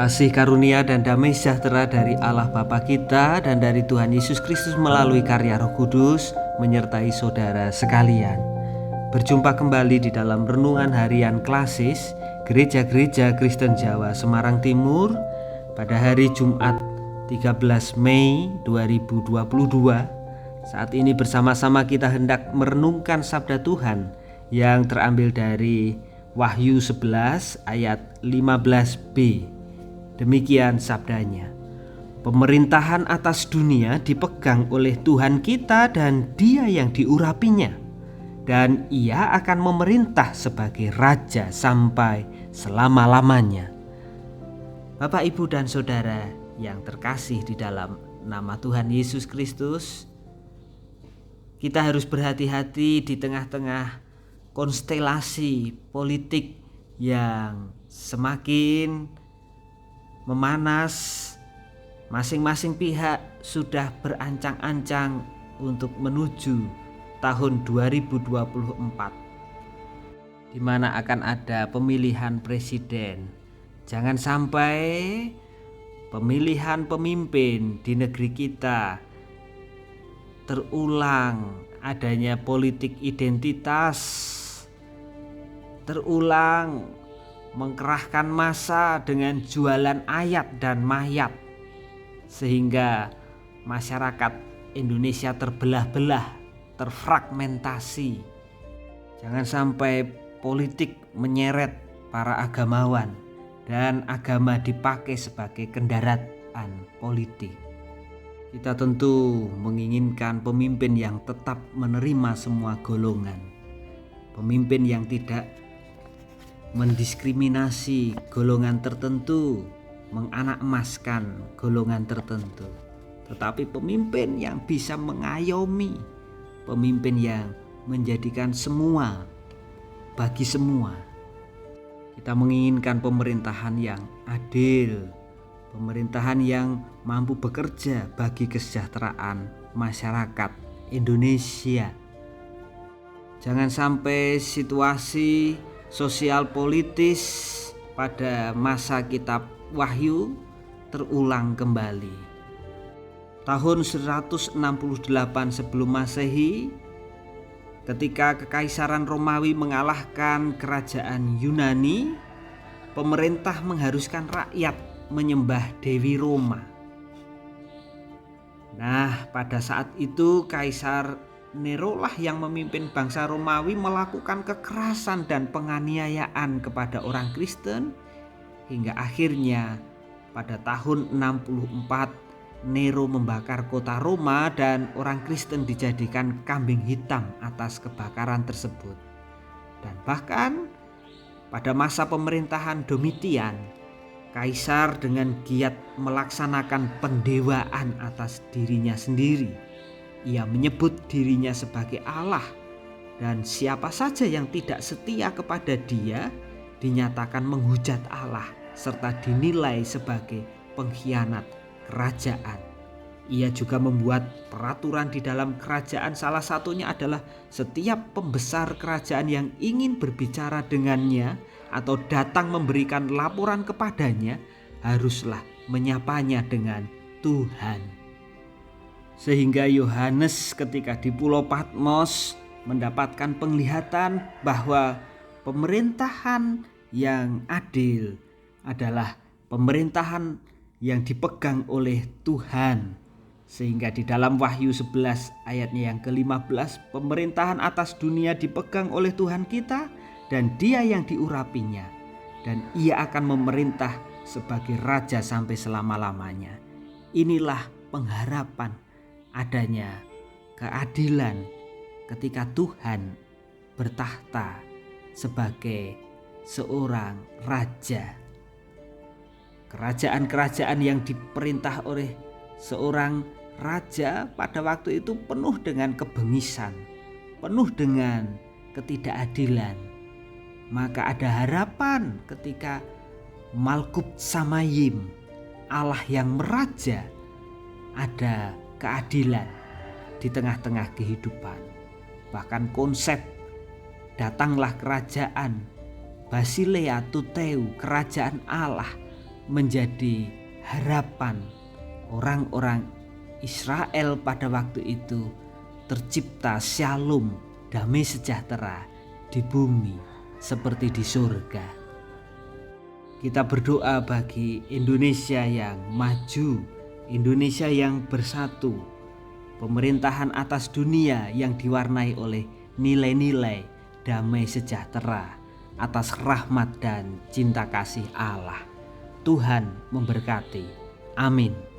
Kasih karunia dan damai sejahtera dari Allah Bapa kita dan dari Tuhan Yesus Kristus melalui karya Roh Kudus menyertai saudara sekalian. Berjumpa kembali di dalam renungan harian klasis Gereja-Gereja Kristen Jawa Semarang Timur pada hari Jumat 13 Mei 2022. Saat ini bersama-sama kita hendak merenungkan sabda Tuhan yang terambil dari Wahyu 11 ayat 15b. Demikian sabdanya. Pemerintahan atas dunia dipegang oleh Tuhan kita dan Dia yang diurapinya. Dan Ia akan memerintah sebagai Raja sampai selama-lamanya. Bapak, Ibu, dan Saudara yang terkasih di dalam nama Tuhan Yesus Kristus, kita harus berhati-hati di tengah-tengah konstelasi politik yang semakin memanas. Masing-masing pihak sudah berancang-ancang untuk menuju tahun 2024, di mana akan ada pemilihan presiden. Jangan sampai pemilihan pemimpin di negeri kita terulang adanya politik identitas, terulang mengkerahkan massa dengan jualan ayat dan mayat, sehingga masyarakat Indonesia terbelah-belah, terfragmentasi. Jangan sampai politik menyeret para agamawan dan agama dipakai sebagai kendaraan politik. Kita tentu menginginkan pemimpin yang tetap menerima semua golongan, pemimpin yang tidak mendiskriminasi golongan tertentu, menganak-emaskan golongan tertentu, tetapi pemimpin yang bisa mengayomi, pemimpin yang menjadikan semua bagi semua. Kita menginginkan pemerintahan yang adil, pemerintahan yang mampu bekerja bagi kesejahteraan masyarakat Indonesia. Jangan sampai situasi sosial politis pada masa kitab Wahyu terulang kembali. Tahun 168 sebelum Masehi, ketika Kekaisaran Romawi mengalahkan kerajaan Yunani, pemerintah mengharuskan rakyat menyembah Dewi Roma. Nah, pada saat itu Kaisar Nero lah yang memimpin bangsa Romawi melakukan kekerasan dan penganiayaan kepada orang Kristen, hingga akhirnya pada tahun 64 Nero membakar kota Roma dan orang Kristen dijadikan kambing hitam atas kebakaran tersebut. Dan bahkan pada masa pemerintahan Domitian, Kaisar dengan giat melaksanakan pendewaan atas dirinya sendiri. Ia menyebut dirinya sebagai Allah, dan siapa saja yang tidak setia kepada Dia dinyatakan menghujat Allah serta dinilai sebagai pengkhianat kerajaan. Ia juga membuat peraturan di dalam kerajaan, salah satunya adalah setiap pembesar kerajaan yang ingin berbicara dengannya atau datang memberikan laporan kepadanya haruslah menyapanya dengan Tuhan. Sehingga Yohanes ketika di Pulau Patmos mendapatkan penglihatan bahwa pemerintahan yang adil adalah pemerintahan yang dipegang oleh Tuhan. Sehingga di dalam Wahyu 11 ayatnya yang ke-15, pemerintahan atas dunia dipegang oleh Tuhan kita dan Dia yang diurapinya, dan Ia akan memerintah sebagai Raja sampai selama-lamanya. Inilah pengharapan adanya keadilan ketika Tuhan bertahta sebagai seorang raja. Kerajaan-kerajaan yang diperintah oleh seorang raja pada waktu itu penuh dengan kebengisan, penuh dengan ketidakadilan. Maka ada harapan ketika Malkut Samayim, Allah yang meraja, ada keadilan di tengah-tengah kehidupan. Bahkan konsep datanglah kerajaan Basilea Tuteu, kerajaan Allah, menjadi harapan orang-orang Israel pada waktu itu. Tercipta shalom, damai sejahtera di bumi seperti di surga. Kita berdoa bagi Indonesia yang maju, Indonesia yang bersatu, pemerintahan atas dunia yang diwarnai oleh nilai-nilai damai sejahtera atas rahmat dan cinta kasih Allah. Tuhan memberkati. Amin.